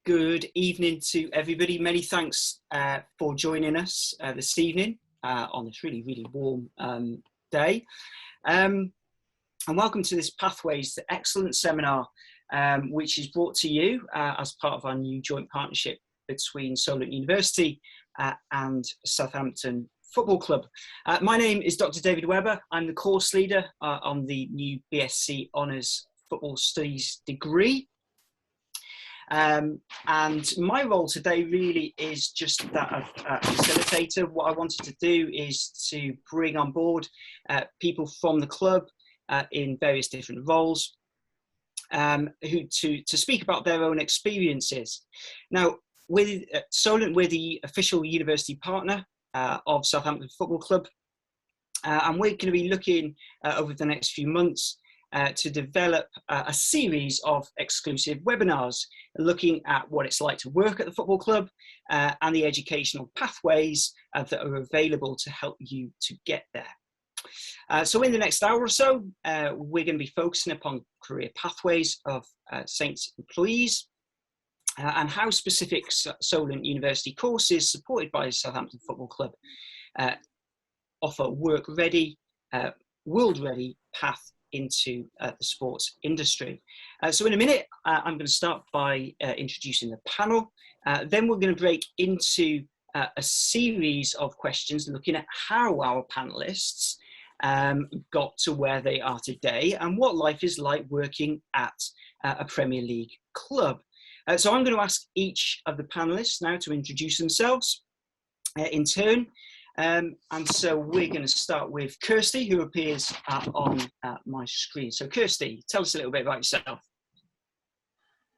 Good evening to everybody. Many thanks for joining us this evening on this really, really warm day. And welcome to this Pathways to Excellence seminar, which is brought to you as part of our new joint partnership between Solent University and Southampton Football Club. My name is Dr. David Webber. I'm the course leader on the new BSc Honours Football Studies degree. And my role today really is just that of facilitator. What I wanted to do is to bring on board people from the club in various different roles who to speak about their own experiences. Now, with Solent, we're the official university partner of Southampton Football Club, and we're going to be looking over the next few months to develop a series of exclusive webinars looking at what it's like to work at the football club and the educational pathways that are available to help you to get there. So in the next hour or so, we're going to be focusing upon career pathways of Saints employees and how specific Solent University courses supported by Southampton Football Club offer work-ready, world-ready path into the sports industry. So in a minute, I'm going to start by introducing the panel. Then we're going to break into a series of questions looking at how our panelists got to where they are today and what life is like working at a Premier League club. So I'm going to ask each of the panelists now to introduce themselves in turn. And so we're going to start with Kirsty, who appears on my screen. So Kirsty, tell us a little bit about yourself.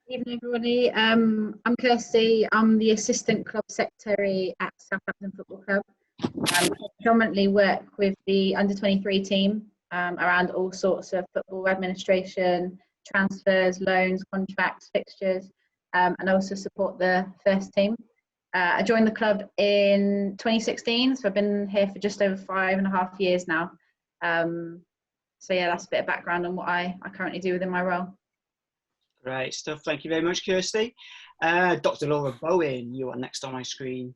Good evening, everybody. I'm Kirsty. I'm the Assistant Club Secretary at Southampton Football Club. I predominantly work with the under-23 team around all sorts of football administration, transfers, loans, contracts, fixtures, and also support the first team. I joined the club in 2016, so I've been here for just over 5.5 years now. So yeah, that's a bit of background on what I currently do within my role. Great stuff. Thank you very much, Kirsty. Dr. Laura Bowen, you are next on my screen.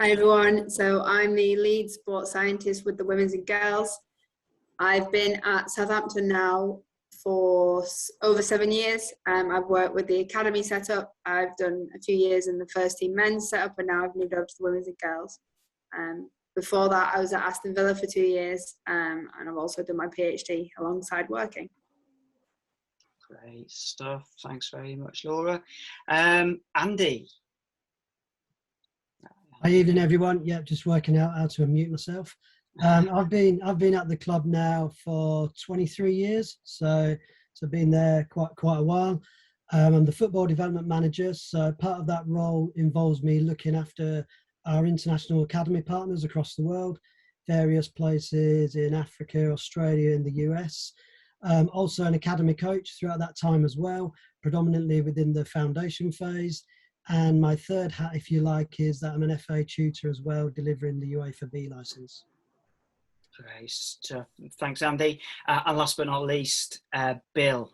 Hi everyone, so I'm the lead sports scientist with the women's and girls. I've been at Southampton now for over 7 years. I've worked with the academy setup. I've done a few years in the first team men's setup, and now I've moved over to the women's and girls. Before that, I was at Aston Villa for 2 years, and I've also done my PhD alongside working. Great stuff. Thanks very much, Laura. Andy. Hi, evening, everyone. Yeah, just working out how to unmute myself. I've been at the club now for 23 years, so I've been there quite a while. I'm the football development manager, so part of that role involves me looking after our international academy partners across the world, various places in Africa, Australia, and the US. Also an academy coach throughout that time as well, predominantly within the foundation phase. And my third hat, if you like, is that I'm an FA tutor as well, delivering the UEFA B licence. Great stuff. Thanks, Andy. And last but not least, Bill.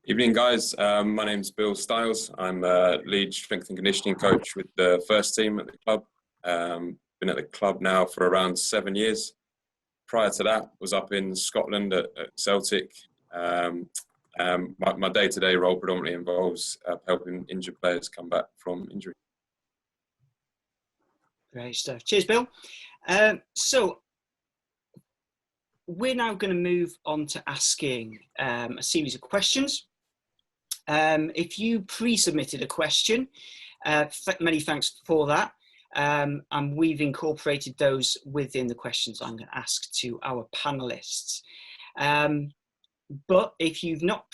Evening, guys. My name's Bill Stiles. I'm a lead strength and conditioning coach with the first team at the club. Been at the club now for around 7 years. Prior to that, was up in Scotland at Celtic. My day-to-day role predominantly involves helping injured players come back from injury. Great stuff. Cheers, Bill. So we're now going to move on to asking a series of questions. If you pre-submitted a question, many thanks for that. And we've incorporated those within the questions I'm going to ask to our panelists. But if you've not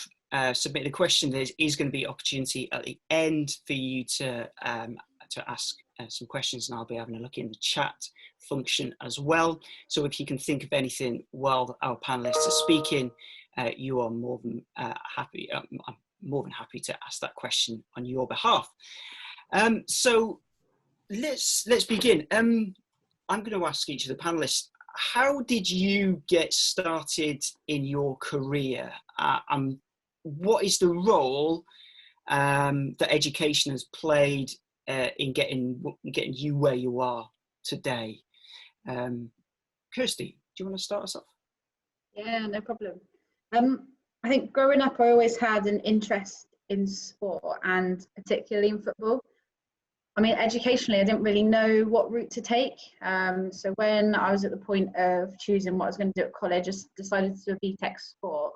submitted a question, there is going to be opportunity at the end for you to ask some questions, and I'll be having a look in the chat function as well. So if you can think of anything while our panelists are speaking, you are more than happy. I'm more than happy to ask that question on your behalf. So let's begin. I'm going to ask each of the panelists, how did you get started in your career? I'm what is the role that education has played in getting you where you are today? Kirsty, do you want to start us off? Yeah, no problem. I think growing up, I always had an interest in sport, and particularly in football. I mean, educationally, I didn't really know what route to take. So when I was at the point of choosing what I was going to do at college, I just decided to do a BTEC sport,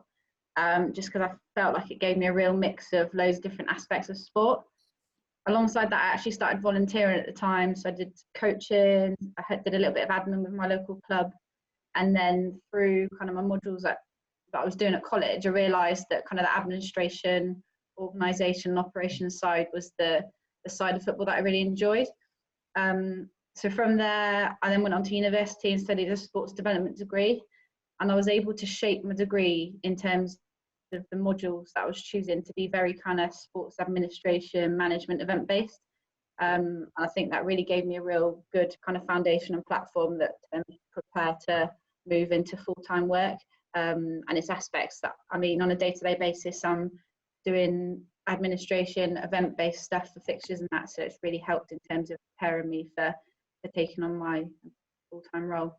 just because I felt like it gave me a real mix of loads of different aspects of sport. Alongside that, I actually started volunteering at the time. So I did coaching, did a little bit of admin with my local club. And then through kind of my modules that I was doing at college, I realised that kind of the administration, organisation and operations side was the side of football that I really enjoyed. So from there, I then went on to university and studied a sports development degree. And I was able to shape my degree in terms of the modules that I was choosing to be very kind of sports administration, management, event-based. I think that really gave me a real good kind of foundation and platform that prepare to move into full-time work. And its aspects that, I mean, on a day-to-day basis, I'm doing administration, event-based stuff for fixtures and that, so it's really helped in terms of preparing me for taking on my full-time role.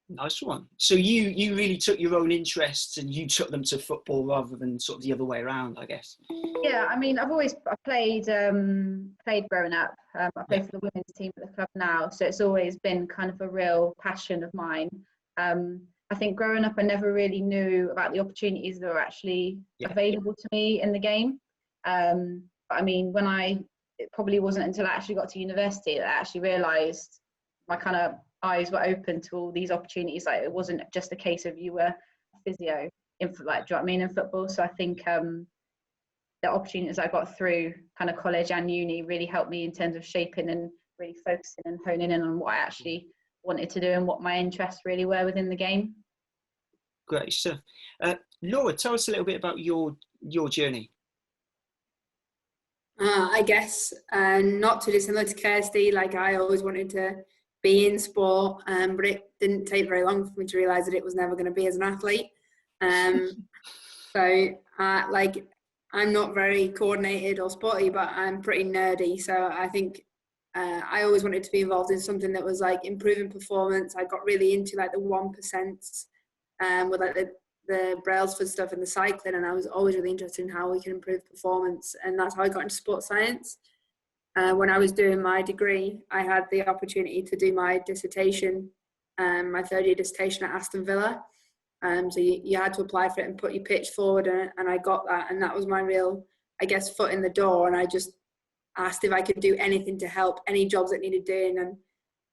Nice one. So you really took your own interests and you took them to football rather than sort of the other way around, I guess. Yeah, I mean, I played growing up. I play for the women's team at the club now, so it's always been kind of a real passion of mine. I think growing up, I never really knew about the opportunities that were actually available to me in the game. But I mean, it probably wasn't until I actually got to university that I actually realised my kind of eyes were open to all these opportunities. Like, it wasn't just a case of you were a physio in, like, do you know what I mean, in football. So I think the opportunities I got through kind of college and uni really helped me in terms of shaping and really focusing and honing in on what I actually wanted to do and what my interests really were within the game. Great stuff. Laura, tell us a little bit about your journey. I guess not too dissimilar to Kirsty. Like, I always wanted to be in sport, but it didn't take very long for me to realise that it was never going to be as an athlete. So I'm not very coordinated or sporty, but I'm pretty nerdy. So I think I always wanted to be involved in something that was like improving performance. I got really into like the 1%, with like the Brailsford stuff and the cycling, and I was always really interested in how we can improve performance, and that's how I got into sports science. When I was doing my degree, I had the opportunity to do my dissertation, my third year dissertation at Aston Villa. So you had to apply for it and put your pitch forward, and I got that, and that was my real, I guess, foot in the door. And I just asked if I could do anything to help, any jobs that needed doing,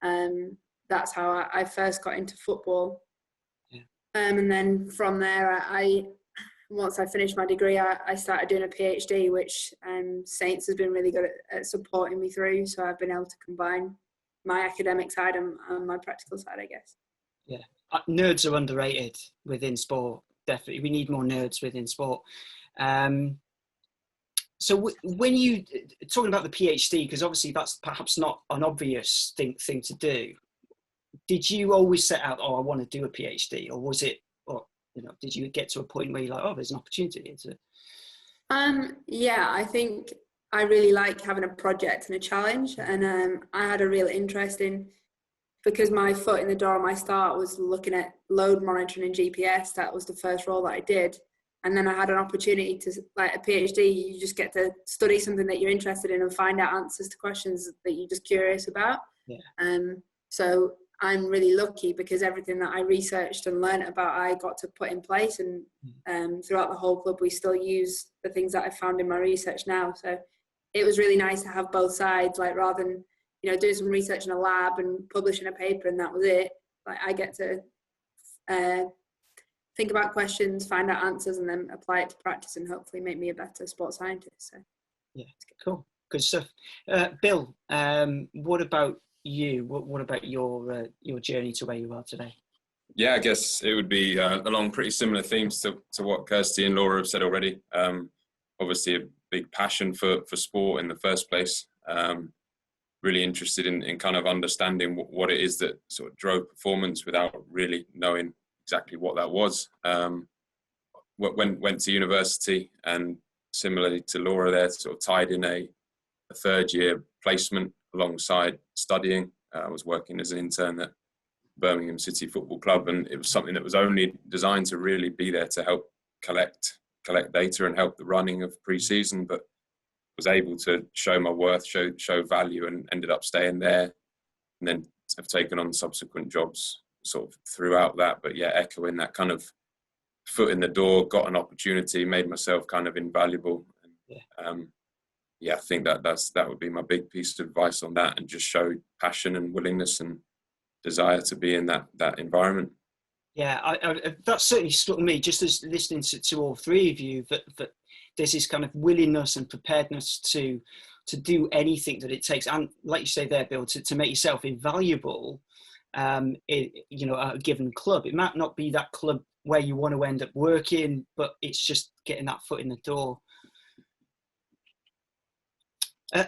and that's how I first got into football. Yeah. And then from there, once I finished my degree, I started doing a PhD, which Saints has been really good at supporting me through. So I've been able to combine my academic side and my practical side, I guess. Yeah, nerds are underrated within sport. Definitely, we need more nerds within sport. So when you talking about the PhD, because obviously that's perhaps not an obvious thing to do. Did you always set out, I want to do a PhD, or was it, or did you get to a point where you're like, there's an opportunity here to? Yeah, I think I really like having a project and a challenge, and I had a real interest in, because my foot in the door at my start was looking at load monitoring and GPS. That was the first role that I did. And then I had an opportunity to, like a PhD, you just get to study something that you're interested in and find out answers to questions that you're just curious about. Yeah. So I'm really lucky because everything that I researched and learned about, I got to put in place. And throughout the whole club, we still use the things that I found in my research now. So it was really nice to have both sides, like rather than, doing some research in a lab and publishing a paper and that was it. Like, I get to think about questions, find out answers, and then apply it to practice and hopefully make me a better sports scientist. So yeah, cool, good stuff. Bill, what about you? What about your journey to where you are today? Yeah, I guess it would be along pretty similar themes to what Kirsty and Laura have said already. Obviously, a big passion for sport in the first place. Really interested in kind of understanding what it is that sort of drove performance without really knowing exactly what that was. went to university, and similarly to Laura there, sort of tied in a third year placement alongside studying. I was working as an intern at Birmingham City Football Club, and it was something that was only designed to really be there to help collect data and help the running of pre-season, but was able to show my worth, show value, and ended up staying there, and then have taken on subsequent jobs sort of throughout that. But yeah, echoing that kind of foot in the door, got an opportunity, made myself kind of invaluable. Yeah, I think that would be my big piece of advice on that, and just show passion and willingness and desire to be in that environment. Yeah, that certainly struck me, just as listening to all three of you, that there's this kind of willingness and preparedness to do anything that it takes, and like you say there, Bill, to make yourself invaluable. At a given club, it might not be that club where you want to end up working, but it's just getting that foot in the door.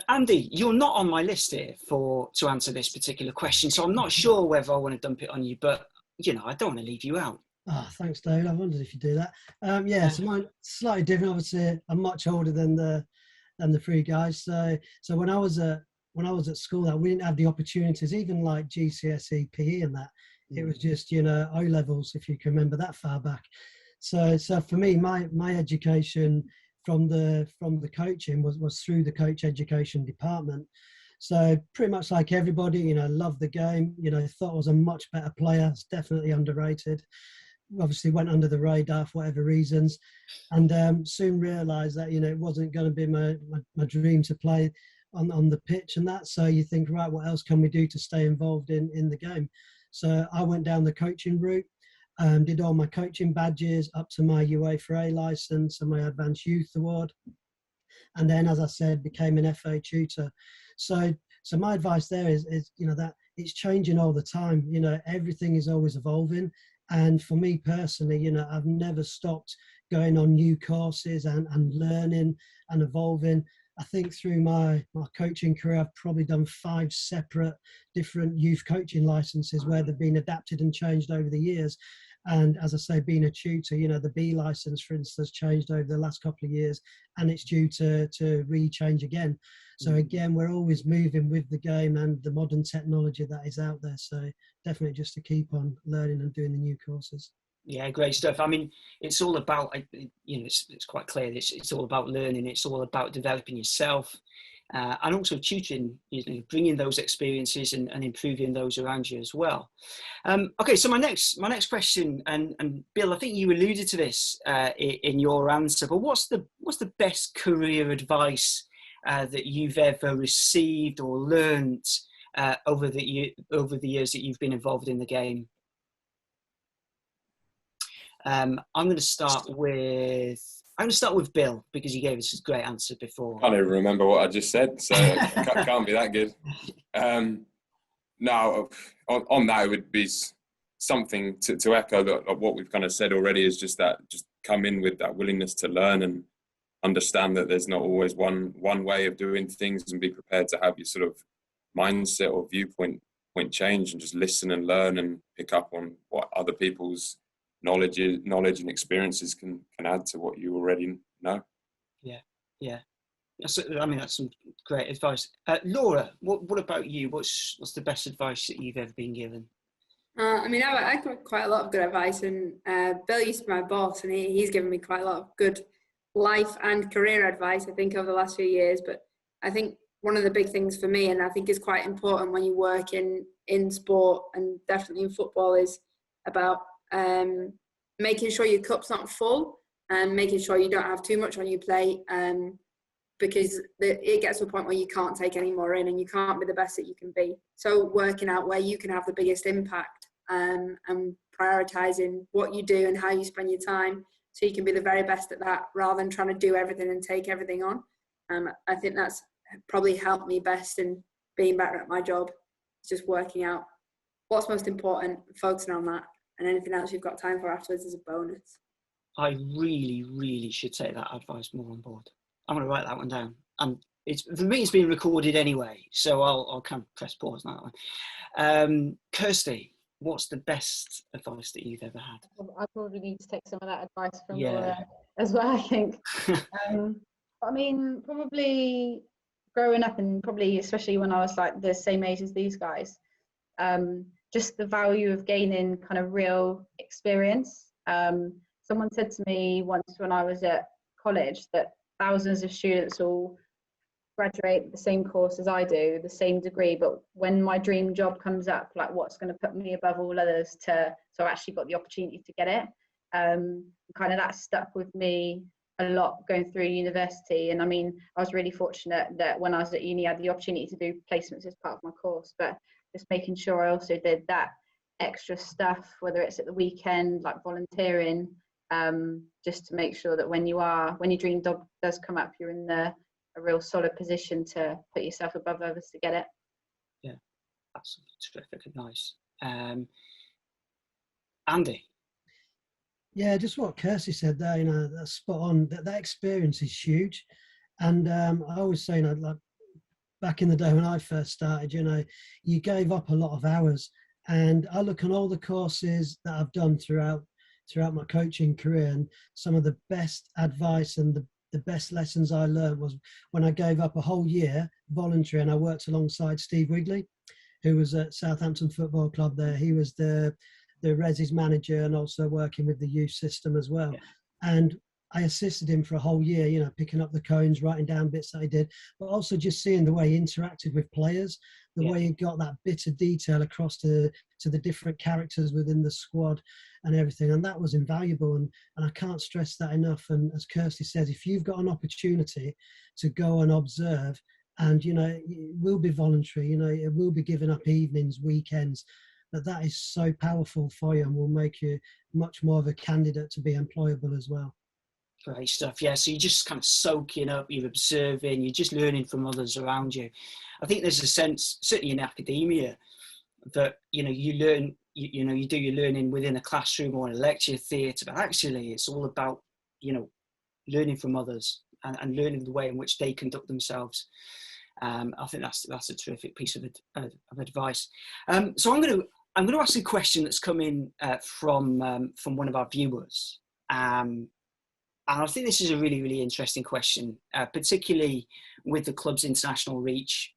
Andy, you're not on my list here to answer this particular question, so I'm not sure whether I want to dump it on you, but I don't want to leave you out. Oh, thanks, Dave. I wondered if you do that. So mine slightly different. Obviously, I'm much older than the three guys. So when I was at school, we didn't have the opportunities, even like GCSE, PE, and that. It was just O levels, if you can remember that far back. So for me, my education from the coaching was through the coach education department. So pretty much like everybody, loved the game, thought I was a much better player. It's definitely underrated. Obviously went under the radar for whatever reasons, and soon realised that, it wasn't going to be my dream to play on the pitch and that. So you think, right, what else can we do to stay involved in the game? So I went down the coaching route, did all my coaching badges up to my UEFA A licence and my Advanced Youth Award. And then, as I said, became an FA tutor. So my advice there is that it's changing all the time. Everything is always evolving. And for me personally, I've never stopped going on new courses and learning and evolving. I think through my coaching career, I've probably done 5 separate different youth coaching licenses where they've been adapted and changed over the years. And as I say, being a tutor, the B license, for instance, changed over the last couple of years, and it's due to re-change again. So again, we're always moving with the game and the modern technology that is out there. So definitely just to keep on learning and doing the new courses. Yeah, great stuff. I mean, it's all about, it's quite clear. It's all about learning. It's all about developing yourself, and also tutoring, bringing those experiences and improving those around you as well. Okay, so my next question, and Bill, I think you alluded to this in your answer, but what's the best career advice that you've ever received or learnt over the years that you've been involved in the game? I'm going to start with Bill, because he gave us a great answer before. I can't even remember what I just said, so it can't be that good. No, on that, it would be something to echo what we've kind of said already, is just come in with that willingness to learn and understand that there's not always one way of doing things, and be prepared to have your sort of mindset or viewpoint change, and just listen and learn and pick up on what other people's knowledge and experiences can add to what you already know. Yeah. That's some great advice. Laura, what about you? What's the best advice that you've ever been given? I got quite a lot of good advice, and Bill used to be my boss, and he's given me quite a lot of good life and career advice, I think, over the last few years. But I think one of the big things for me, and I think is quite important when you work in sport, and definitely in football, is about making sure your cup's not full, and making sure you don't have too much on your plate, because it gets to a point where you can't take any more in, and you can't be the best that you can be. So working out where you can have the biggest impact, and prioritising what you do and how you spend your time, so you can be the very best at that, rather than trying to do everything and take everything on. I think that's probably helped me best in being better at my job. It's just working out what's most important, focusing on that, and anything else you've got time for afterwards is a bonus. I really, really should take that advice more on board. I'm going to write that one down. For me, it's been recorded anyway, so I'll kind of press pause on that one. Kirsty, what's the best advice that you've ever had? I probably need to take some of that advice from Yeah. Laura as well, I think. I mean, probably growing up, and probably especially when I was like the same age as these guys, just the value of gaining kind of real experience. Someone said to me once when I was at college that thousands of students all graduate the same course as I do, the same degree, but when my dream job comes up, like what's going to put me above all others so I actually got the opportunity to get it. Kind of that stuck with me a lot going through university. And I mean, I was really fortunate that when I was at uni, I had the opportunity to do placements as part of my course, but just making sure I also did that extra stuff, whether it's at the weekend, like volunteering, just to make sure that when your dream job does come up, you're in a real solid position to put yourself above others to get it. Yeah, that's terrific advice. Andy? Yeah, just what Kirsty said there, you know, that's spot on. That experience is huge. And I always say, you know, like back in the day when I first started, you know, you gave up a lot of hours. And I look on all the courses that I've done throughout my coaching career, and some of the best advice and the best lessons I learned was when I gave up a whole year voluntary, and I worked alongside Steve Wigley, who was at Southampton Football Club there. He was the Resi's manager and also working with the youth system as well. Yeah. And I assisted him for a whole year, you know, picking up the cones, writing down bits that he did, but also just seeing the way he interacted with players, the way he got that bit of detail across to the different characters within the squad and everything. And that was invaluable. And I can't stress that enough. And as Kirsty says, if you've got an opportunity to go and observe, and, you know, it will be voluntary, you know, it will be giving up evenings, weekends, but that is so powerful for you and will make you much more of a candidate to be employable as well. Great stuff. Yeah, so you're just kind of soaking up, you're observing, you're just learning from others around you. I think there's a sense, certainly in academia, that, you know, you learn, you know, you do your learning within a classroom or in a lecture theatre, but actually it's all about, you know, learning from others and learning the way in which they conduct themselves. I think that's a terrific piece of advice. So I'm going to ask a question that's come in from one of our viewers. And I think this is a really, really interesting question, particularly with the club's international reach.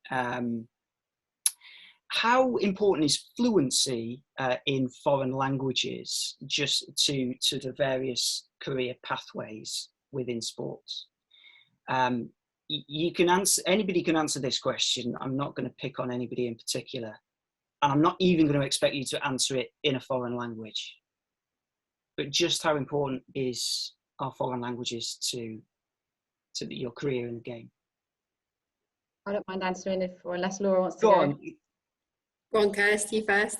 How important is fluency in foreign languages just to the various career pathways within sports? You can answer, anybody can answer this question. I'm not going to pick on anybody in particular. And I'm not even going to expect you to answer it in a foreign language. But just how important are foreign languages to your career in the game? I don't mind answering unless Laura wants to go go. on. Go on, Kirsty, first.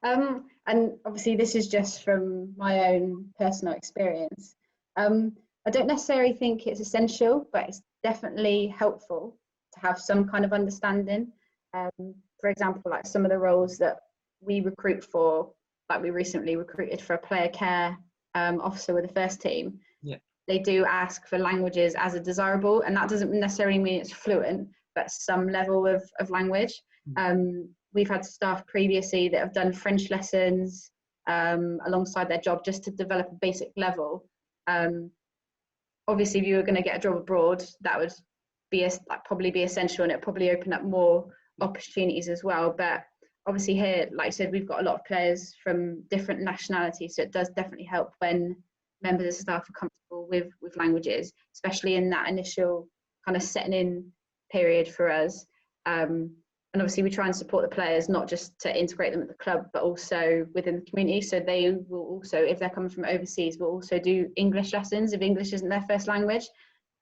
And obviously this is just from my own personal experience. I don't necessarily think it's essential, but it's definitely helpful to have some kind of understanding. For example, like some of the roles that we recruit for, like we recently recruited for a player care officer with the first team. Yeah. They do ask for languages as a desirable, and that doesn't necessarily mean it's fluent, but some level of language. We've had staff previously that have done French lessons alongside their job just to develop a basic level. Obviously, if you were going to get a job abroad, that would be probably be essential, and it probably open up more opportunities as well. But obviously here, like I said, we've got a lot of players from different nationalities, so it does definitely help when members of staff are comfortable with languages, especially in that initial kind of setting in period for us. And obviously we try and support the players, not just to integrate them at the club, but also within the community. So they will also, if they're coming from overseas, will also do English lessons if English isn't their first language.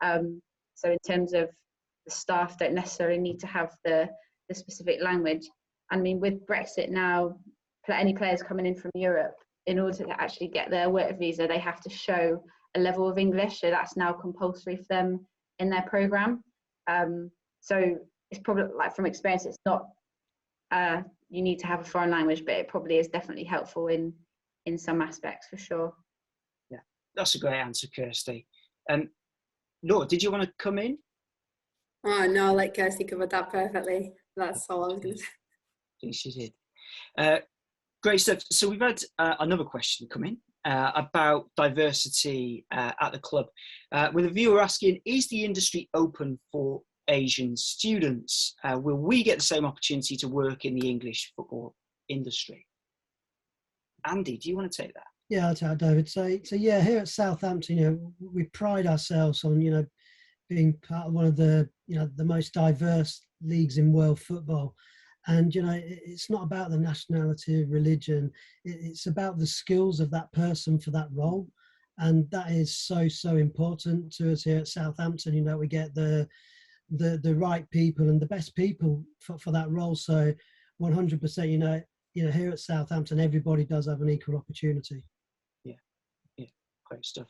So in terms of the staff don't necessarily need to have the specific language. I mean, with Brexit now, any players coming in from Europe, in order to actually get their work visa, they have to show a level of English. So that's now compulsory for them in their programme. So it's probably, like from experience, it's not you need to have a foreign language, but it probably is definitely helpful in some aspects for sure. Yeah, that's a great answer, Kirsty. Laura, did you want to come in? Oh no, like Kirsty covered that perfectly. That's all I was going to say. I think she did. Great stuff. So we've had another question come in about diversity at the club, with a viewer asking, is the industry open for Asian students? Will we get the same opportunity to work in the English football industry? Andy, do you want to take that? Yeah, I'll tell David. So yeah, here at Southampton, we pride ourselves on, being part of one of the, the most diverse leagues in world football. And, it's not about the nationality, religion. It's about the skills of that person for that role. And that is so important to us here at Southampton. We get the right people and the best people for that role. So 100%, here at Southampton, everybody does have an equal opportunity. Yeah, great stuff.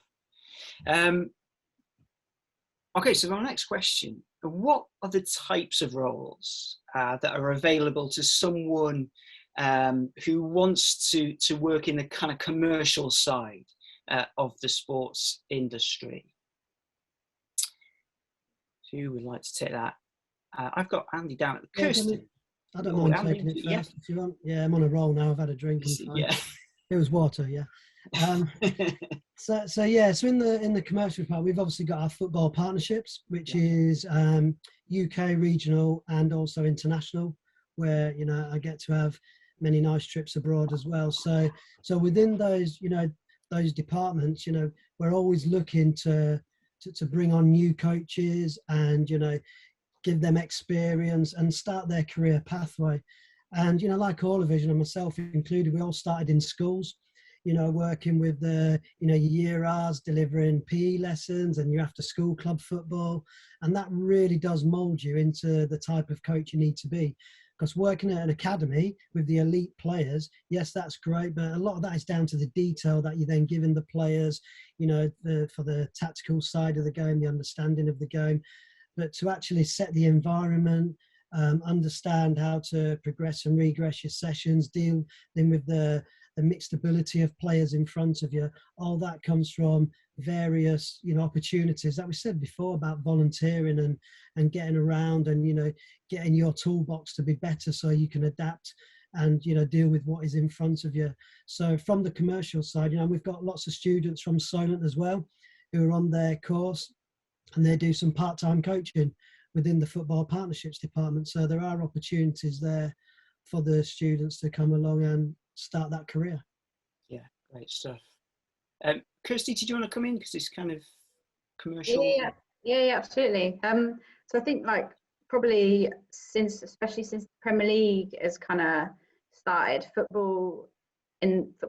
Okay, so our next question, what are the types of roles that are available to someone who wants to work in the kind of commercial side of the sports industry? Who would like to take that? I've got Andy down at the Kirsten. I don't mind taking it first if you want. Yeah, I'm on a roll now. I've had a drink. Yeah. It was water, yeah. So in the commercial part, we've obviously got our football partnerships, which is UK regional and also international, where I get to have many nice trips abroad as well. So within those those departments, we're always looking to bring on new coaches and give them experience and start their career pathway. And like all of us, myself included, we all started in schools. Working with the, your year R's, delivering PE lessons and your after school club football. And that really does mould you into the type of coach you need to be. Because working at an academy with the elite players, yes, that's great, but a lot of that is down to the detail that you're then giving the players, for the tactical side of the game, the understanding of the game. But to actually set the environment, understand how to progress and regress your sessions, deal then with the mixed ability of players in front of you, all that comes from various opportunities that we said before about volunteering and getting around and getting your toolbox to be better so you can adapt and deal with what is in front of you. So from the commercial side, we've got lots of students from Solent as well who are on their course and they do some part-time coaching within the football partnerships department. So there are opportunities there for the students to come along and start that career. Yeah, great stuff. Kirsty, did you want to come in because it's kind of commercial? Yeah, absolutely. So I think probably especially since the Premier League has kind of started, football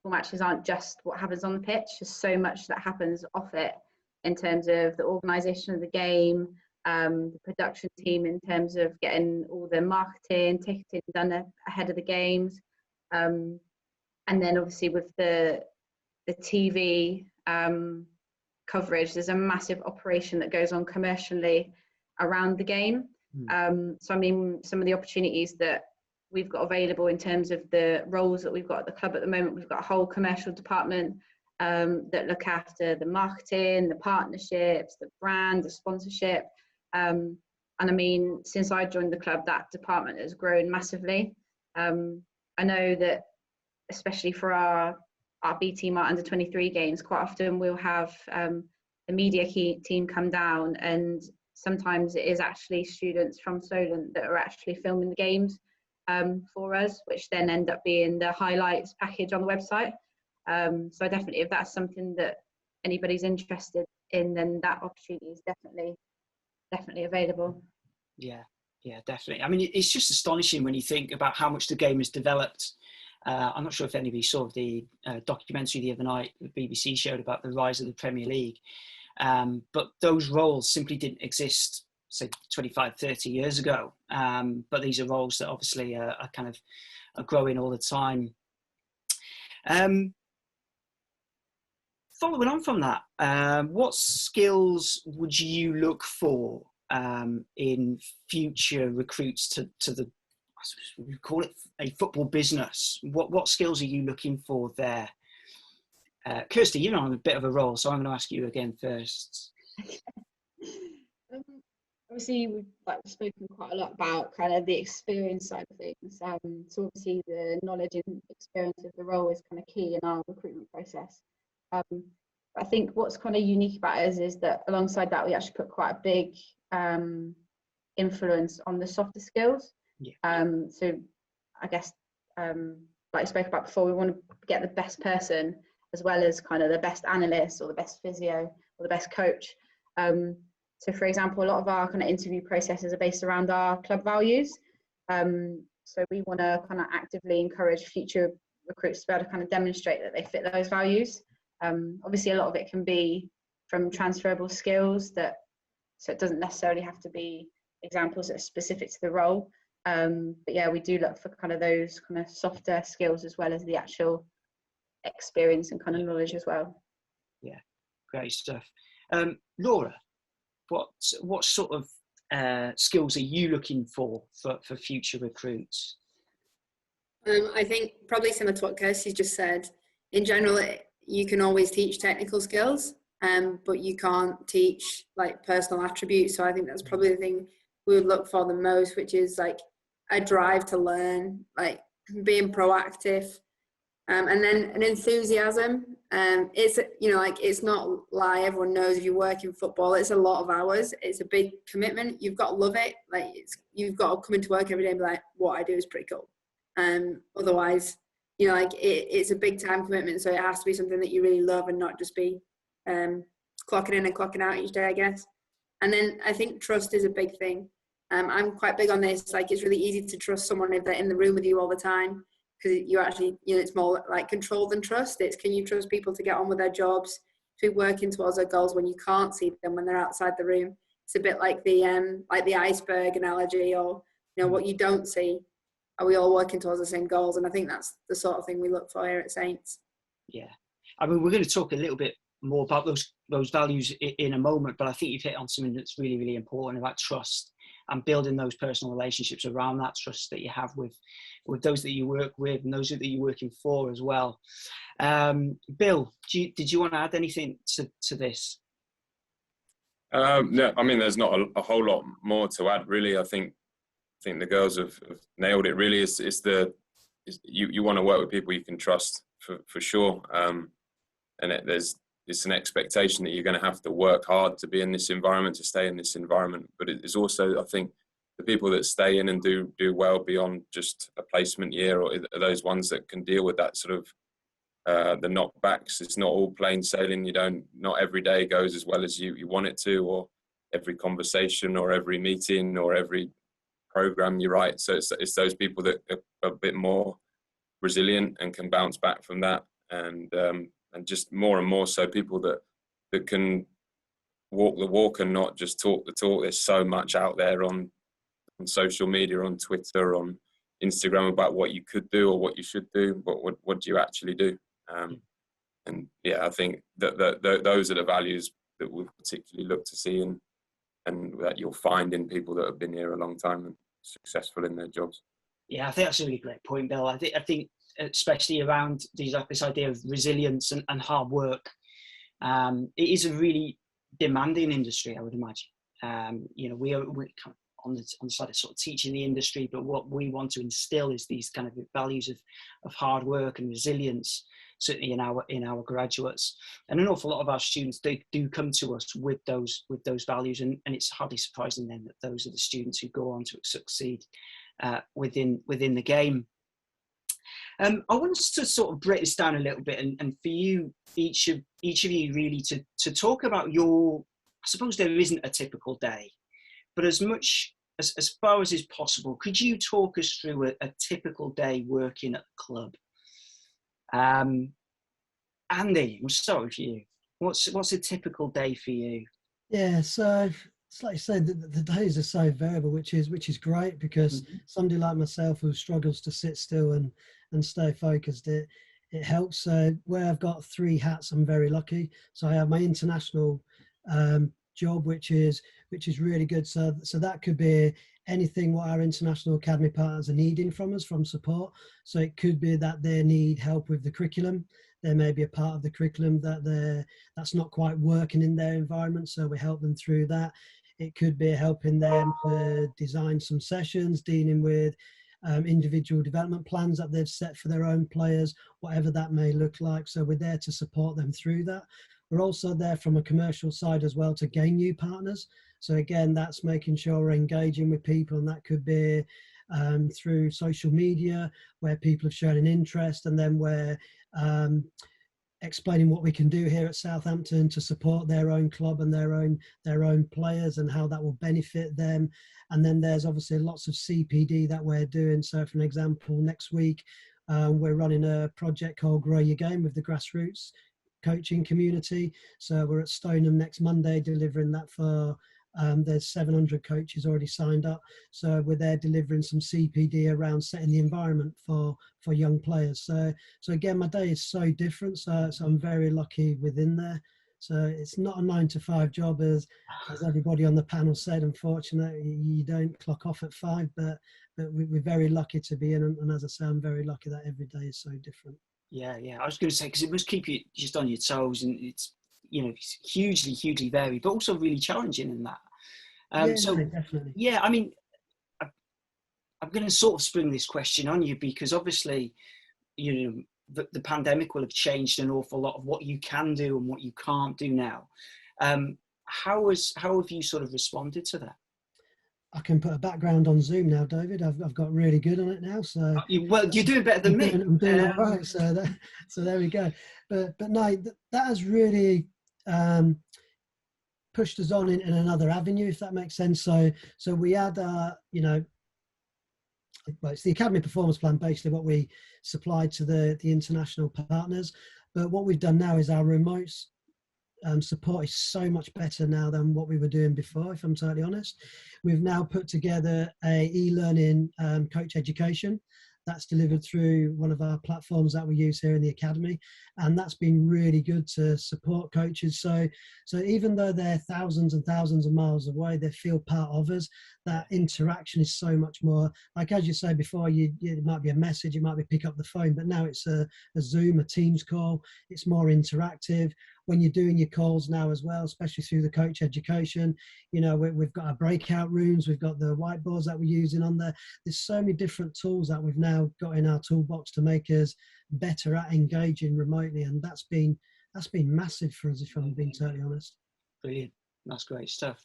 matches aren't just what happens on the pitch. There's so much that happens off it in terms of the organisation of the game, the production team in terms of getting all the marketing, ticketing done ahead of the games. And then obviously with the TV coverage, there's a massive operation that goes on commercially around the game. So I mean, some of the opportunities that we've got available in terms of the roles that we've got at the club at the moment, we've got a whole commercial department that look after the marketing, the partnerships, the brand, the sponsorship. And I mean, since I joined the club, that department has grown massively. I know that especially for our B team, our under 23 games, quite often we'll have the media team come down, and sometimes it is actually students from Solent that are actually filming the games for us, which then end up being the highlights package on the website. So definitely, if that's something that anybody's interested in, then that opportunity is definitely available. Yeah, definitely. I mean, it's just astonishing when you think about how much the game has developed. I'm not sure if anybody saw the documentary the other night the BBC showed about the rise of the Premier League. But those roles simply didn't exist, say, 25, 30 years ago. But these are roles that obviously are growing all the time. Following on from that, what skills would you look for in future recruits to the, we call it a football business? What skills are you looking for there? Kirsty, you're on a bit of a roll, so I'm going to ask you again first. I obviously we've spoken quite a lot about kind of the experience side of things. So obviously the knowledge and experience of the role is kind of key in our recruitment process. I think what's kind of unique about us is that alongside that we actually put quite a big influence on the softer skills. Yeah. So I guess like I spoke about before, we want to get the best person as well as kind of the best analyst or the best physio or the best coach. So for example, a lot of our kind of interview processes are based around our club values. So we want to kind of actively encourage future recruits to be able to kind of demonstrate that they fit those values. Obviously a lot of it can be from transferable skills so it doesn't necessarily have to be examples that are specific to the role. But yeah, we do look for kind of those kind of softer skills as well as the actual experience and kind of knowledge as well. Yeah, great stuff. Laura, what sort of skills are you looking for future recruits? I think probably similar to what Kirsty just said. In general, you can always teach technical skills, but you can't teach like personal attributes. So I think that's probably the thing we would look for the most, which is like a drive to learn, like being proactive, and then an enthusiasm. It's, you know, like it's not lie. Everyone knows if you work in football, it's a lot of hours. It's a big commitment. You've got to love it. Like you've got to come into work every day and be like, what I do is pretty cool. Otherwise, you know, like it's a big time commitment. So it has to be something that you really love and not just be clocking in and clocking out each day, I guess. And then I think trust is a big thing. I'm quite big on this. Like it's really easy to trust someone if they're in the room with you all the time, because you actually, you know, it's more like control than trust. It's, can you trust people to get on with their jobs, to be working towards their goals when you can't see them, when they're outside the room? It's a bit like the iceberg analogy, or, you know, what you don't see. Are we all working towards the same goals? And I think that's the sort of thing we look for here at Saints. Yeah, I mean, we're going to talk a little bit more about those values in a moment, but I think you've hit on something that's really, really important about trust and building those personal relationships around that trust that you have with those that you work with and those that you're working for as well. Bill, did you want to add anything to this? No, I mean, there's not a whole lot more to add, really. I think the girls have nailed it. Really, you want to work with people you can trust for sure, and it's an expectation that you're going to have to work hard to be in this environment, to stay in this environment. But it's also, I think, the people that stay in and do well beyond just a placement year, or are those ones that can deal with that sort of the knockbacks. It's not all plain sailing. Not every day goes as well as you want it to, or every conversation or every meeting or every program you write. So it's those people that are a bit more resilient and can bounce back from that, and just more and more so people that can walk the walk and not just talk the talk. There's so much out there on social media, on Twitter, on Instagram about what you could do or what you should do, but what do you actually do? And yeah, I think that those are the values that we particularly look to see and that you'll find in people that have been here a long time and successful in their jobs. Yeah, I think that's a really great point, Bill. I think especially around this idea of resilience and hard work. It is a really demanding industry, I would imagine. You know, we're kind of on the side of sort of teaching the industry, but what we want to instill is these kind of values of hard work and resilience, certainly in our graduates. And an awful lot of our students, they do come to us with those values, and it's hardly surprising then that those are the students who go on to succeed within the game. I want us to sort of break this down a little bit, and for you, each of you really to talk about your, I suppose there isn't a typical day, but as far as is possible, could you talk us through a typical day working at the club? Andy, we'll start with you. What's a typical day for you? Yeah, so it's like you said, the days are so variable, which is great, because somebody like myself who struggles to sit still and stay focused, it helps. So where I've got 3 hats, I'm very lucky. So I have my international job, which is really good. So that could be anything what our international academy partners are needing from us, from support. So it could be that they need help with the curriculum. There may be a part of the curriculum that's not quite working in their environment, so we help them through that. It could be helping them to design some sessions, dealing with individual development plans that they've set for their own players, whatever that may look like. So we're there to support them through that. We're also there from a commercial side as well to gain new partners. So again, that's making sure we're engaging with people, and that could be through social media where people have shown an interest, and then we're explaining what we can do here at Southampton to support their own club and their own players and how that will benefit them. And then there's obviously lots of CPD that we're doing. So for an example, next week we're running a project called Grow Your Game with the grassroots coaching community. So we're at Stoneham next Monday delivering that for there's 700 coaches already signed up. So we're there delivering some CPD around setting the environment for young players. So again, my day is so different. So I'm very lucky within there. So it's not a 9-to-5 job as everybody on the panel said. Unfortunately, you don't clock off at 5, but we're very lucky to be in. And as I say, I'm very lucky that every day is so different. Yeah. I was going to say, because it must keep you just on your toes, and it's, it's hugely varied, but also really challenging in that. No, definitely. Yeah, I mean, I'm going to sort of spring this question on you because obviously, the pandemic will have changed an awful lot of what you can do and what you can't do now. How have you sort of responded to that? I can put a background on Zoom now, David. I've got really good on it now. So well, you're doing better than me. I'm doing all right. So there we go. But no, that has really pushed us on in another avenue, if that makes sense. So we had well, it's the Academy Performance Plan, basically what we supplied to the international partners. But what we've done now is our remote support is so much better now than what we were doing before, if I'm totally honest. We've now put together a e-learning coach education that's delivered through one of our platforms that we use here in the Academy, and that's been really good to support coaches. So even though they're thousands and thousands of miles away, they feel part of us. That interaction is so much more, like as you say before, it might be a message, it might be pick up the phone, but now it's a Zoom, a Teams call. It's more interactive. When you're doing your calls now as well, especially through the coach education, we've got our breakout rooms, we've got the whiteboards that we're using on there. There's so many different tools that we've now got in our toolbox to make us better at engaging remotely, and that's been massive for us, if I'm being totally honest. Brilliant, that's great stuff.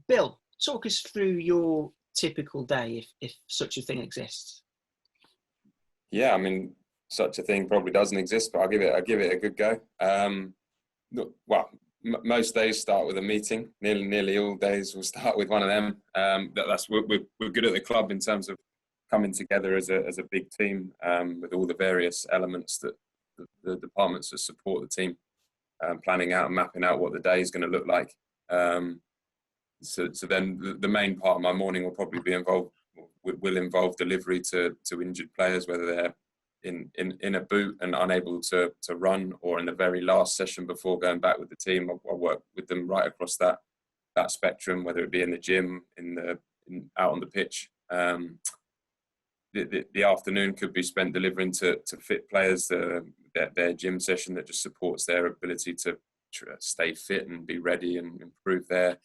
Bill, talk us through your typical day, if such a thing exists. Yeah, I mean, such a thing probably doesn't exist, but I'll give it a good go. Most days start with a meeting. Nearly all days will start with one of them. We're good at the club in terms of coming together as a big team with all the various elements that the departments that support the team, planning out and mapping out what the day is going to look like. So then the main part of my morning will probably will involve delivery to injured players, whether they're in a boot and unable to run, or in the very last session before going back with the team. I work with them right across that spectrum, whether it be in the gym, out on the pitch. The afternoon could be spent delivering to fit players their gym session that just supports their ability to stay fit and be ready and improve their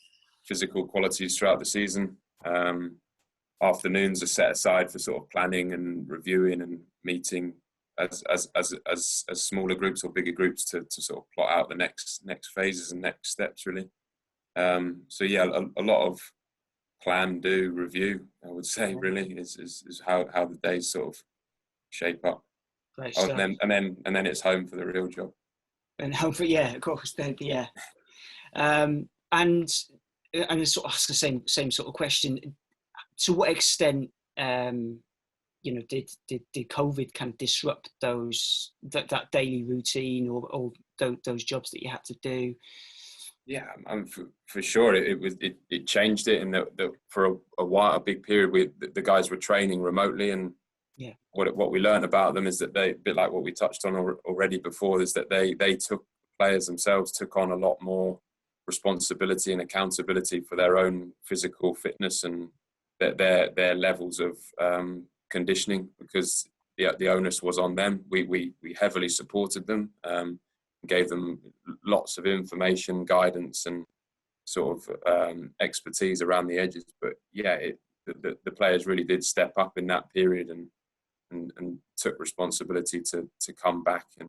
physical qualities throughout the season. Afternoons are set aside for sort of planning and reviewing and meeting as smaller groups or bigger groups to sort of plot out the next phases and next steps, really. So yeah, a lot of plan, do, review, I would say, really is how the days sort of shape up. Great stuff. And then it's home for the real job. And home for, yeah, of course, yeah. And I sort of ask the same sort of question. To what extent, did COVID kind of disrupt that daily routine or those jobs that you had to do? Yeah, for sure. It changed it in that for a while, a big period, the guys were training remotely, and yeah, what we learned about them is that they, a bit like what we touched on already before, is that players themselves took on a lot more responsibility and accountability for their own physical fitness and their levels of conditioning, because the onus was on them. We heavily supported them, gave them lots of information, guidance, and sort of expertise around the edges. But yeah, the players really did step up in that period and took responsibility to come back and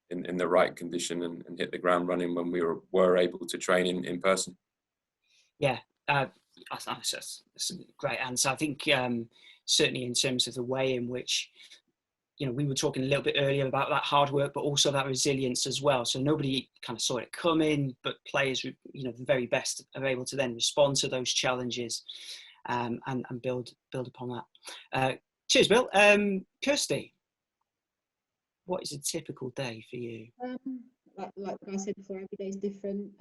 in the right condition and hit the ground running when we were able to train in person. Yeah, that's a great answer. I think certainly in terms of the way in which, you know, we were talking a little bit earlier about that hard work, but also that resilience as well. So nobody kind of saw it coming, but players, you know, the very best are able to then respond to those challenges and build upon that. Cheers, Bill. Kirsty, what is a typical day for you? Like I said before, every day is different.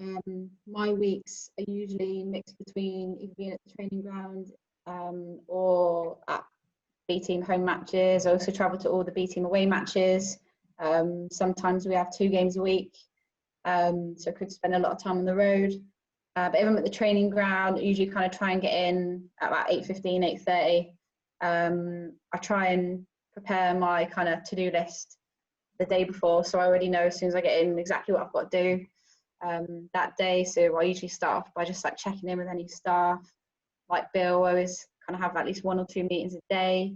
My weeks are usually mixed between either being at the training ground or at B team home matches. I also travel to all the B team away matches. Sometimes we have 2 games a week, so I could spend a lot of time on the road. But if I'm at the training ground, I usually kind of try and get in at about 8:15, 8:30. I try and prepare my kind of to-do list the day before, so I already know as soon as I get in exactly what I've got to do that day. So I usually start off by just like checking in with any staff. Like Bill, I always kind of have at least 1 or 2 meetings a day.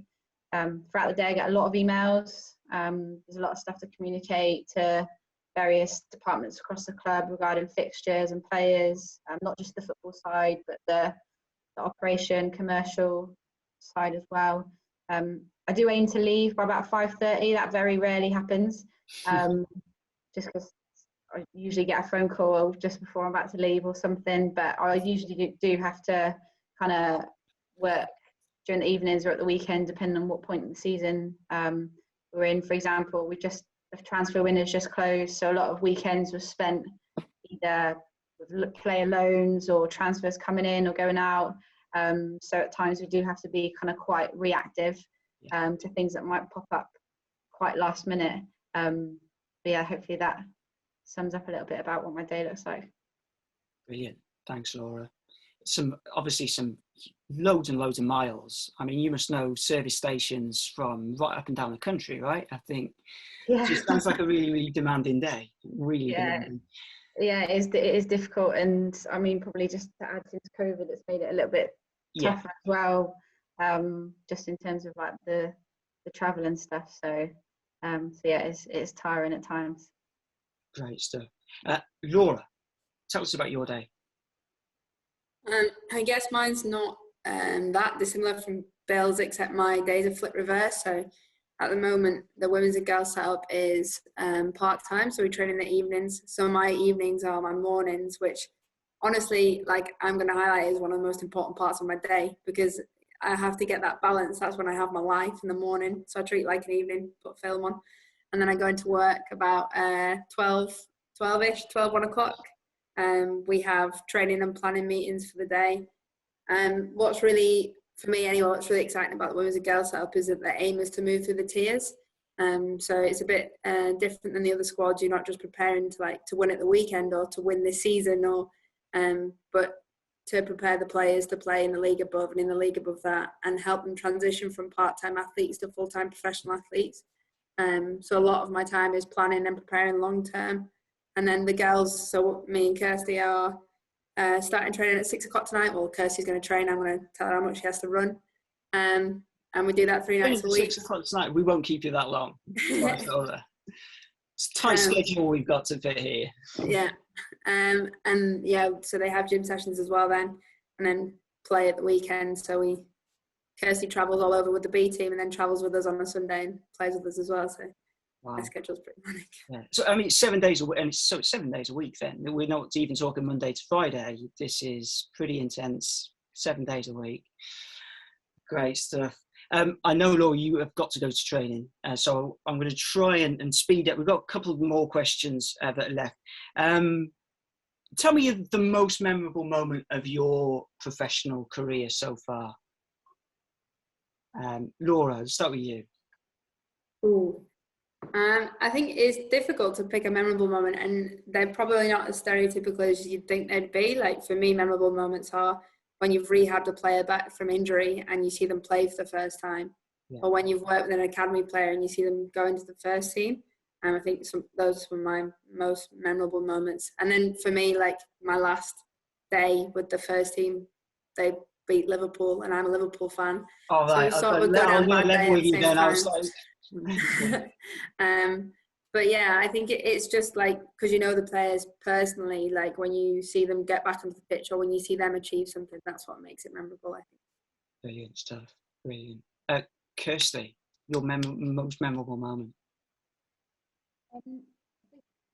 Throughout the day I get a lot of emails. There's a lot of stuff to communicate to various departments across the club regarding fixtures and players, not just the football side but the operation commercial side as well. I do aim to leave by about 5:30. That very rarely happens, just because I usually get a phone call just before I'm about to leave or something. But I usually do have to kind of work during the evenings or at the weekend, depending on what point in the season we're in. For example, the transfer windows just closed, so a lot of weekends were spent either with player loans or transfers coming in or going out. So at times we do have to be kind of quite reactive to things that might pop up quite last minute. But yeah, hopefully that sums up a little bit about what my day looks like. Brilliant. Thanks, Laura. Obviously some loads and loads of miles. I mean, you must know service stations from right up and down the country, right? I think it just sounds like a really, really demanding day. Really demanding. Yeah, it is difficult, and I mean, probably just to add, since COVID, it's made it a little bit tougher as well, just in terms of like the travel and stuff. So yeah, it's tiring at times. Great stuff. Laura, tell us about your day. I guess mine's not that dissimilar from Bill's, except my days are flip reverse. So at the moment, the women's and girls setup is part-time, so we train in the evenings. So my evenings are my mornings, which honestly, like, I'm going to highlight is one of the most important parts of my day, because I have to get that balance. That's when I have my life, in the morning. So I treat it like an evening, put film on. And then I go into work about 12-ish, 1 o'clock. We have training and planning meetings for the day. What's really, for me anyway, what's really exciting about the women's and girls setup is that the aim is to move through the tiers. So it's a bit different than the other squads. You're not just preparing to win at the weekend or to win this season, or but to prepare the players to play in the league above and in the league above that, and help them transition from part-time athletes to full-time professional athletes. So a lot of my time is planning and preparing long-term. And then the girls, so me and Kirsty are starting training at 6 o'clock tonight. Well, Kirsty's going to train. I'm going to tell her how much she has to run. And we do that 3 nights a week. 6 o'clock tonight. We won't keep you that long. It's a tight schedule we've got to fit here. Yeah. And yeah, so they have gym sessions as well then, and then play at the weekend. So Kirsty travels all over with the B team and then travels with us on a Sunday and plays with us as well. So my schedule's pretty manic. Yeah. So I mean, 7 days a week, and it's 7 days a week. Then we're not even talking Monday to Friday. This is pretty intense. 7 days a week. Great stuff. I know, Laura, you have got to go to training, so I'm going to try and speed up. We've got a couple of more questions that are left. Tell me the most memorable moment of your professional career so far. Laura, I'll start with you. Ooh. I think it's difficult to pick a memorable moment, and they're probably not as stereotypical as you'd think they'd be. Like, for me, memorable moments are when you've rehabbed a player back from injury and you see them play for the first time, or when you've worked with an academy player and you see them go into the first team. And I think those were my most memorable moments. And then for me, like, my last day with the first team, they beat Liverpool, and I'm a Liverpool fan. All right, So sort of a good and bad day at the same time. But yeah, I think it's just like, because you know the players personally, like when you see them get back onto the pitch or when you see them achieve something, that's what makes it memorable, I think. Brilliant stuff. Brilliant. Kirsty, your most memorable moment?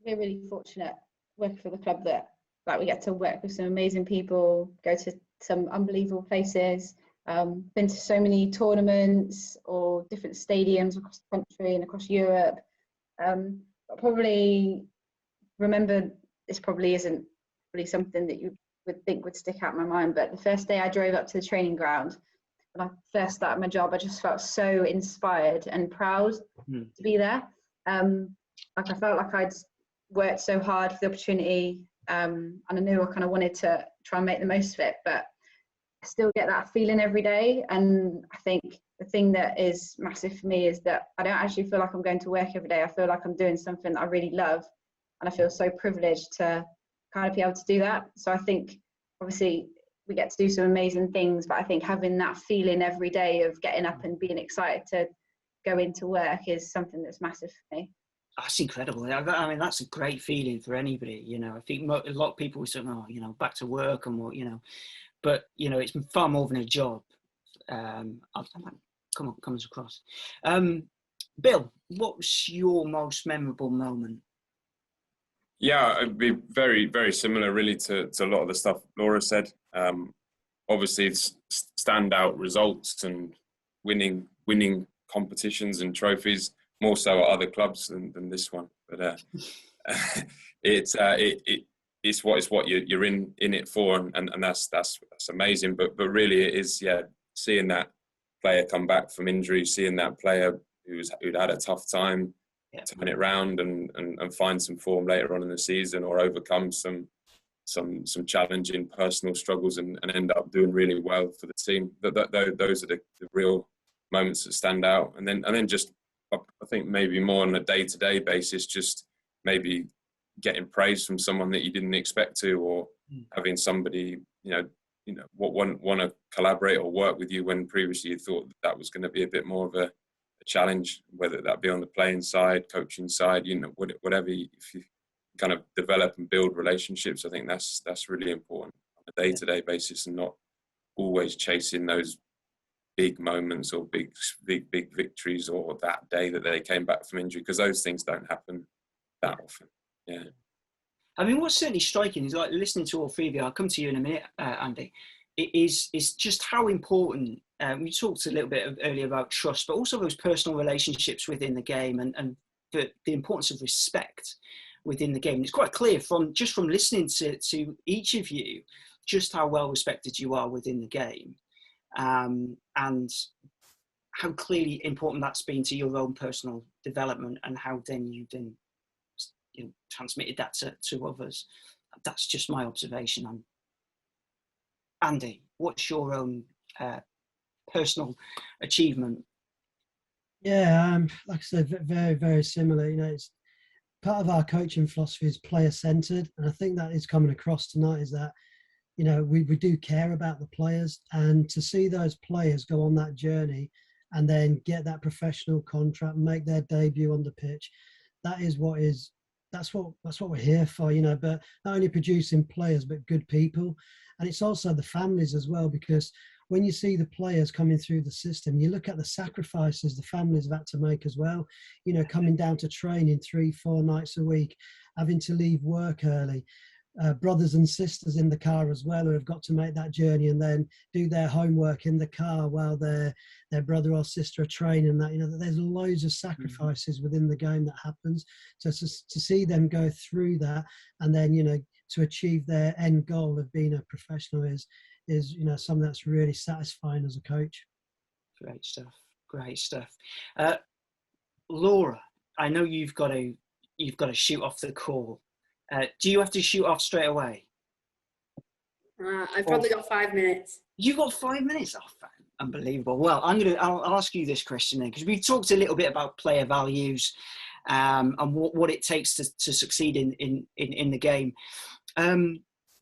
We're really fortunate working for the club that we get to work with some amazing people, go to some unbelievable places, been to so many tournaments or different stadiums across the country and across Europe. But probably remember, this probably isn't really something that you would think would stick out in my mind, but the first day I drove up to the training ground, when I first started my job, I just felt so inspired and proud to be there. Like I felt like I'd worked so hard for the opportunity, and I knew I kind of wanted to try and make the most of it, but I still get that feeling every day. And I think the thing that is massive for me is that I don't actually feel like I'm going to work every day. I feel like I'm doing something that I really love, and I feel so privileged to kind of be able to do that. So I think obviously we get to do some amazing things, but I think having that feeling every day of getting up and being excited to go into work is something that's massive for me. That's incredible. I mean, that's a great feeling for anybody. You know, I think a lot of people will say, "Oh, you know, back to work and what," you know, but you know, it's far more than a job. Comes across. Bill, what's your most memorable moment? Yeah, it'd be very, very similar really to a lot of the stuff Laura said. Obviously, it's standout results and winning competitions and trophies, more so at other clubs than this one. But it's what you're in it for, and that's amazing. But really, it is seeing that player come back from injury, seeing that player who'd had a tough time turn it round and find some form later on in the season, or overcome some challenging personal struggles and end up doing really well for the team. Those are the real moments that stand out. And then just, I think maybe more on a day-to-day basis, just maybe getting praise from someone that you didn't expect to, or having somebody want to collaborate or work with you when previously you thought that was going to be a bit more of a challenge, whether that be on the playing side, coaching side, whatever. If you kind of develop and build relationships, I think that's really important on a day-to-day basis, and not always chasing those big moments or big victories, or that day that they came back from injury, because those things don't happen that often. Yeah. I mean, what's certainly striking is, like, listening to all three of you, I'll come to you in a minute, Andy, is just how important, we talked a little bit earlier about trust, but also those personal relationships within the game, and the importance of respect within the game. It's quite clear from listening to each of you just how well respected you are within the game, and how clearly important that's been to your own personal development, and how then you transmitted that to others. That's just my observation. Andy, what's your own personal achievement? Yeah, like I said, very, very similar. You know, it's part of our coaching philosophy is player-centered, and I think that is coming across tonight, is that, you know, we do care about the players, and to see those players go on that journey and then get that professional contract, make their debut on the pitch, that's what we're here for, you know. But not only producing players, but good people. And it's also the families as well, because when you see the players coming through the system, you look at the sacrifices the families have had to make as well, you know, coming down to training 3-4 nights a week, having to leave work early, brothers and sisters in the car as well, who have got to make that journey and then do their homework in the car while their brother or sister are training. That, you know, there's loads of sacrifices within the game that happens. So to see them go through that, and then, you know, to achieve their end goal of being a professional is you know, something that's really satisfying as a coach. Great stuff. Laura, I know you've got to shoot off the call. Do you have to shoot off straight away? I've probably got 5 minutes. You've got 5 minutes? Oh, unbelievable. Well, I'll ask you this question then, because we've talked a little bit about player values, and what it takes to succeed in the game.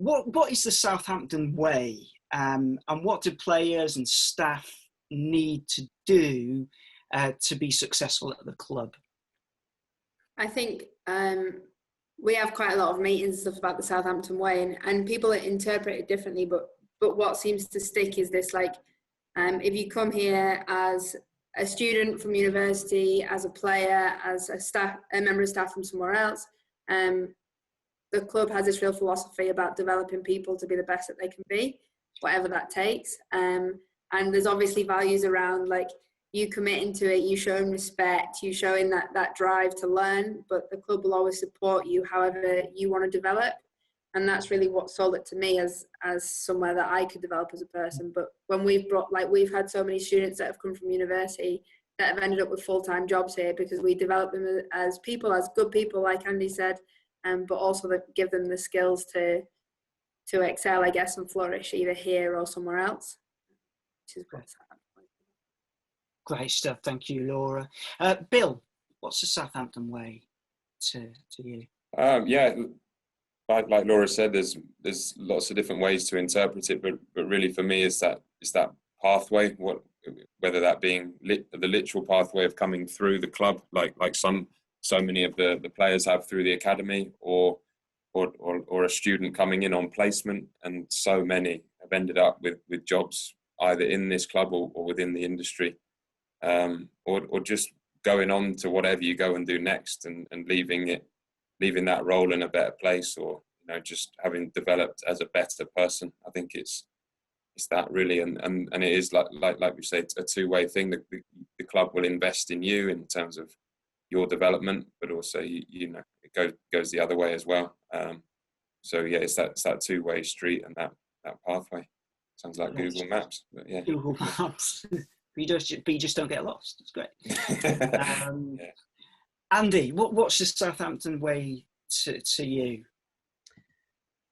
What is the Southampton Way, and what do players and staff need to do to be successful at the club? I think we have quite a lot of meetings and stuff about the Southampton Way, and people interpret it differently, but what seems to stick is this, like, if you come here as a student from university, as a player, as a member of staff from somewhere else, the club has this real philosophy about developing people to be the best that they can be, whatever that takes. And there's obviously values around, like, you committing to it, you showing respect, you showing that drive to learn, but the club will always support you however you want to develop. And that's really what sold it to me as somewhere that I could develop as a person. But when we've had so many students that have come from university that have ended up with full-time jobs here because we develop them as people, as good people, like Andy said, but also that give them the skills to excel, I guess, and flourish either here or somewhere else, which is what's happening. Great stuff. Thank you, Laura. Bill, what's the Southampton Way to you? Yeah, like Laura said, there's lots of different ways to interpret it, but really for me, it's that pathway. Whether that being the literal pathway of coming through the club, like so many of the players have through the academy, or a student coming in on placement, and so many have ended up with jobs either in this club or within the industry. Or just going on to whatever you go and do next, and leaving that role in a better place, or just having developed as a better person. I think it's that really, and it is like we say, it's a two-way thing. The club will invest in you in terms of your development, but also it goes the other way as well. So yeah, it's that two-way street and that pathway. Sounds like Google Maps, but yeah. Google Maps. But you just don't get lost. It's great. Yeah. Andy, what's the Southampton Way to you?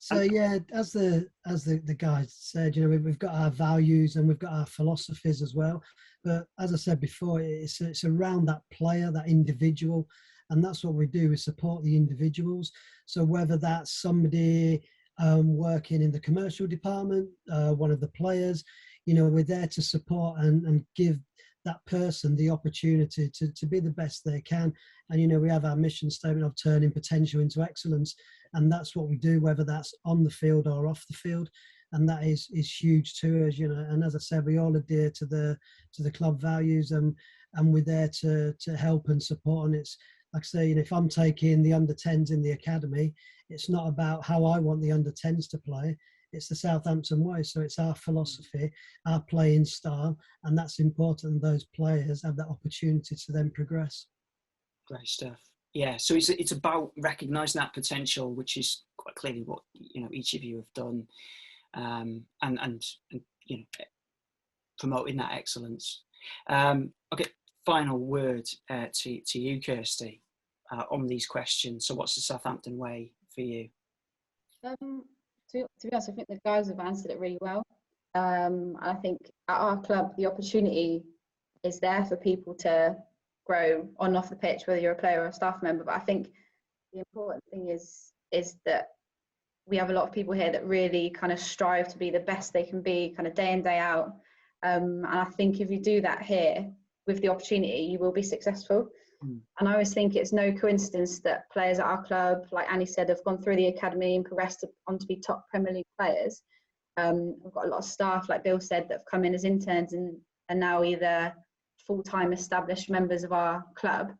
So yeah, as the guys said, we've got our values and we've got our philosophies as well. But as I said before, it's around that player, that individual, and that's what we do. We support the individuals. So whether that's somebody working in the commercial department, one of the players, we're there to support and give that person the opportunity to be the best they can. And we have our mission statement of turning potential into excellence, and that's what we do, whether that's on the field or off the field, and that is huge to us. And as I said, we all adhere to the club values, and we're there to help and support. And it's like I say, if I'm taking the under-10s in the academy, it's not about how I want the under-10s to play. It's the Southampton Way. So it's our philosophy, our playing style, and that's important. Those players have that opportunity to then progress. Great stuff. Yeah, so it's about recognising that potential, which is quite clearly what each of you have done, and promoting that excellence. Okay, final word to you, Kirsty, on these questions. So, what's the Southampton Way for you? To be honest, I think the guys have answered it really well. I think at our club, the opportunity is there for people to grow on and off the pitch, whether you're a player or a staff member. But I think the important thing is that we have a lot of people here that really kind of strive to be the best they can be, kind of day in, day out. And I think if you do that here with the opportunity, you will be successful. And I always think it's no coincidence that players at our club, like Annie said, have gone through the academy and progressed on to be top Premier League players. We've got a lot of staff, like Bill said, that have come in as interns and are now either full-time established members of our club,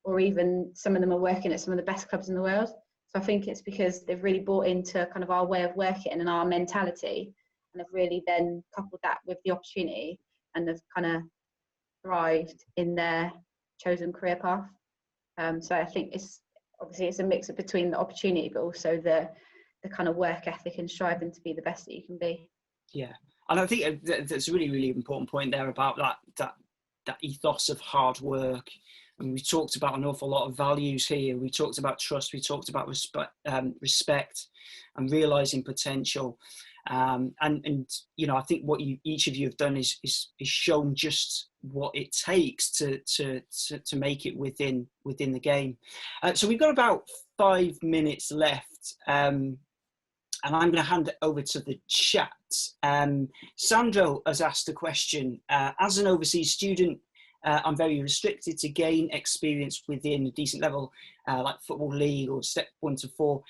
or even some of them are working at some of the best clubs in the world. So I think it's because they've really bought into kind of our way of working and our mentality, and have really then coupled that with the opportunity, and have kind of thrived in their chosen career path. So I think it's a mix between the opportunity, but also the kind of work ethic and striving to be the best that you can be. Yeah, and I think that's a really, really important point there about that ethos of hard work. And we talked about an awful lot of values here. We talked about trust. We talked about respect and realising potential. And I think what each of you have done is shown just what it takes to make it within the game. So we've got about 5 minutes left. and I'm going to hand it over to the chat. Sandro has asked a question. As an overseas student, I'm very restricted to gain experience within a decent level, like Football League or Step 1 to 4.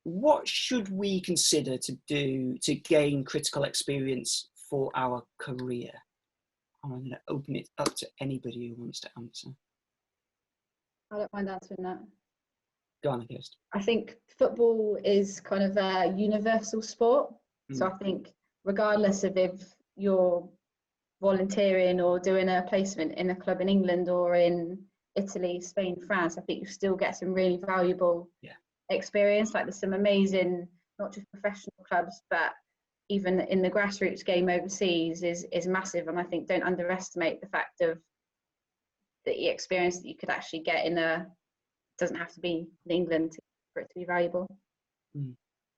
What should we consider to do to gain critical experience for our career? I'm going to open it up to anybody who wants to answer. I don't mind answering that. Go on, first. I think football is kind of a universal sport. So I think regardless of if you're volunteering or doing a placement in a club in England or in Italy, Spain, France, I think you still get some really valuable experience. Like there's some amazing, not just professional clubs, but even in the grassroots game overseas is massive. And I think don't underestimate the fact of the experience that you could actually get in doesn't have to be in England for it to be valuable.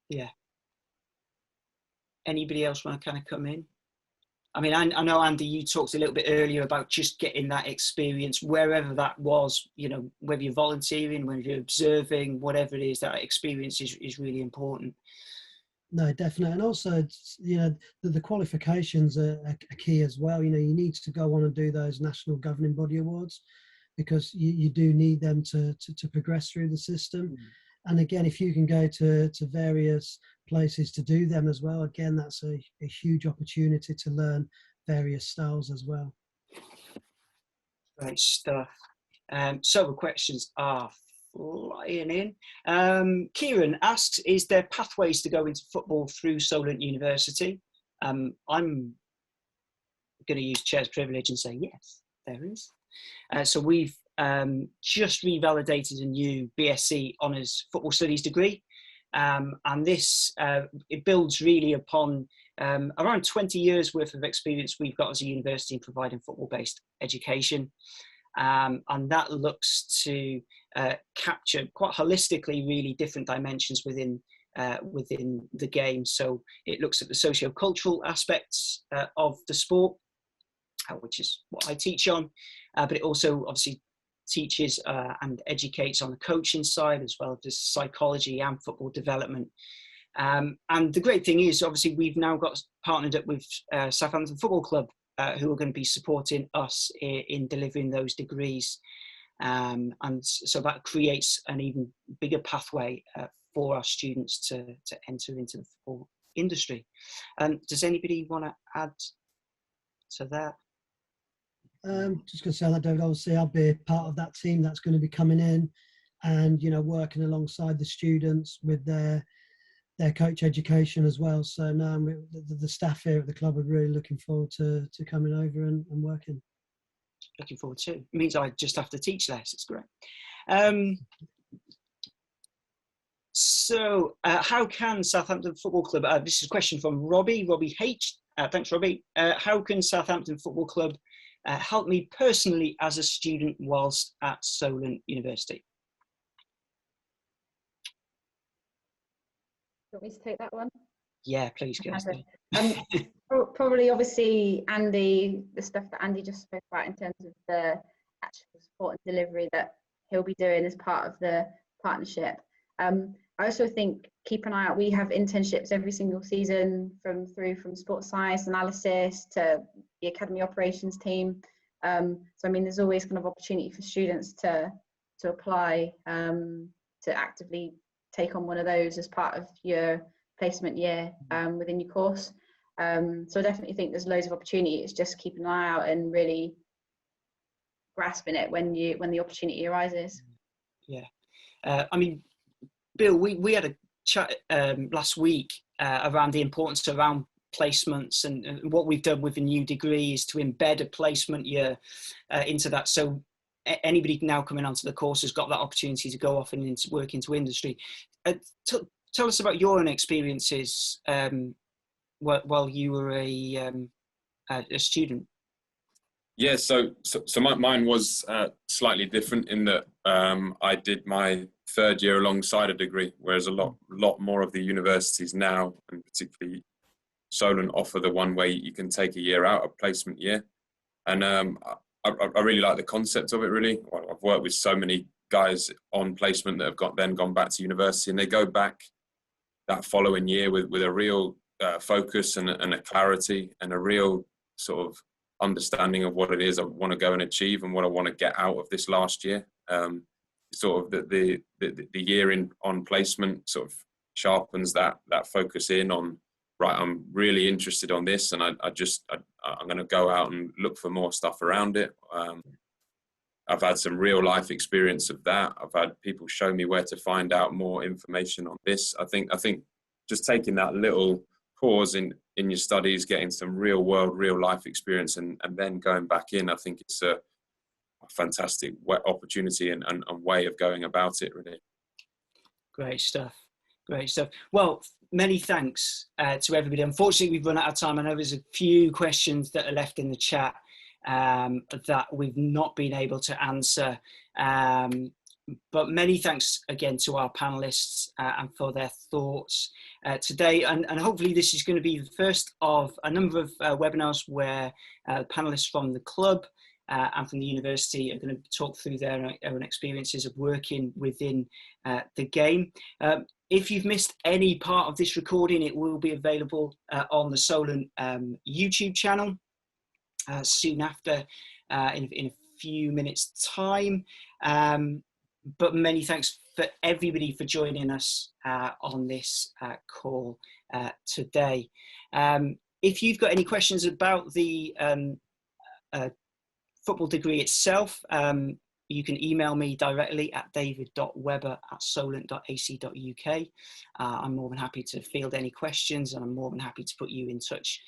Yeah. Anybody else want to kind of come in? I mean, I know, Andy, you talked a little bit earlier about just getting that experience, wherever that was, you know, whether you're volunteering, whether you're observing, whatever it is, that experience is really important. No, definitely. And also, you know, the qualifications are key as well. You know, you need to go on and do those national governing body awards because you do need them to progress through the system. And again, if you can go to various places to do them as well, again, that's a huge opportunity to learn various styles as well. Great stuff. So the questions are flying in. Kieran asks, is there pathways to go into football through Solent University? I'm going to use chair's privilege and say yes, there is. So we've just revalidated a new BSc Honours Football Studies degree. And this, it builds really upon around 20 years worth of experience we've got as a university in providing football-based education. And that looks to capture quite holistically really different dimensions within the game. So it looks at the socio-cultural aspects of the sport, which is what I teach on, but it also obviously teaches and educates on the coaching side as well as psychology and football development. And the great thing is, obviously, we've now got partnered up with Southampton Football Club, who are going to be supporting us in delivering those degrees. And so that creates an even bigger pathway for our students to enter into the football industry. Does anybody want to add to that? Just going to say that, David, obviously I'll be part of that team that's going to be coming in and, you know, working alongside the students with their coach education as well. So now the staff here at the club are really looking forward to coming over and working. Looking forward to. It means I just have to teach less. It's great. So how can Southampton Football Club, this is a question from Robbie H. Thanks, Robbie. How can Southampton Football Club help me personally as a student whilst at Solent University? Do you want me to take that one? Yeah, please, Kirsty. Probably, obviously, Andy, the stuff that Andy just spoke about in terms of the actual support and delivery that he'll be doing as part of the partnership. I also think keep an eye out. We have internships every single season from sports science analysis to the academy operations team. So I mean, there's always kind of opportunity for students to apply to actively take on one of those as part of your placement year within your course. So I definitely think there's loads of opportunity. It's just keeping an eye out and really grasping it when the opportunity arises. Yeah, I mean, Bill, we had a chat last week around the importance around placements and what we've done with the new degree is to embed a placement year into that. So anybody now coming onto the course has got that opportunity to go off and work into industry. Tell us about your own experiences while you were a student. Yeah, so mine was slightly different in that I did my third year alongside a degree, whereas a lot more of the universities now, and particularly Solent, offer the one way you can take a year out, a placement year. And I really like the concept of it, really. I've worked with so many guys on placement that have then gone back to university, and they go back, that following year with a real focus and a clarity and a real sort of understanding of what it is I want to go and achieve and what I want to get out of this last year. Sort of the year on placement sort of sharpens that focus in on, right, I'm really interested on this, and I'm going to go out and look for more stuff around it. I've had some real life experience of that. I've had people show me where to find out more information on this. I think just taking that little pause in your studies, getting some real world, real life experience, and then going back in, I think it's a fantastic opportunity and way of going about it, really. Great stuff. Great stuff. Well, many thanks to everybody. Unfortunately, we've run out of time. I know there's a few questions that are left in the chat that we've not been able to answer. But many thanks again to our panelists and for their thoughts today. And hopefully this is going to be the first of a number of webinars where panelists from the club and from the university are going to talk through their own experiences of working within the game. If you've missed any part of this recording, it will be available on the Solent YouTube channel soon after, in a few minutes' time. But many thanks for everybody for joining us on this call today. If you've got any questions about the football degree itself, you can email me directly at david.webber@solent.ac.uk. I'm more than happy to field any questions, and I'm more than happy to put you in touch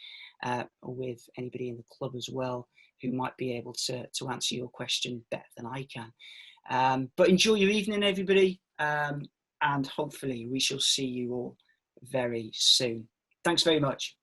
with anybody in the club as well who might be able to answer your question better than I can. But enjoy your evening, everybody, and hopefully we shall see you all very soon. Thanks very much.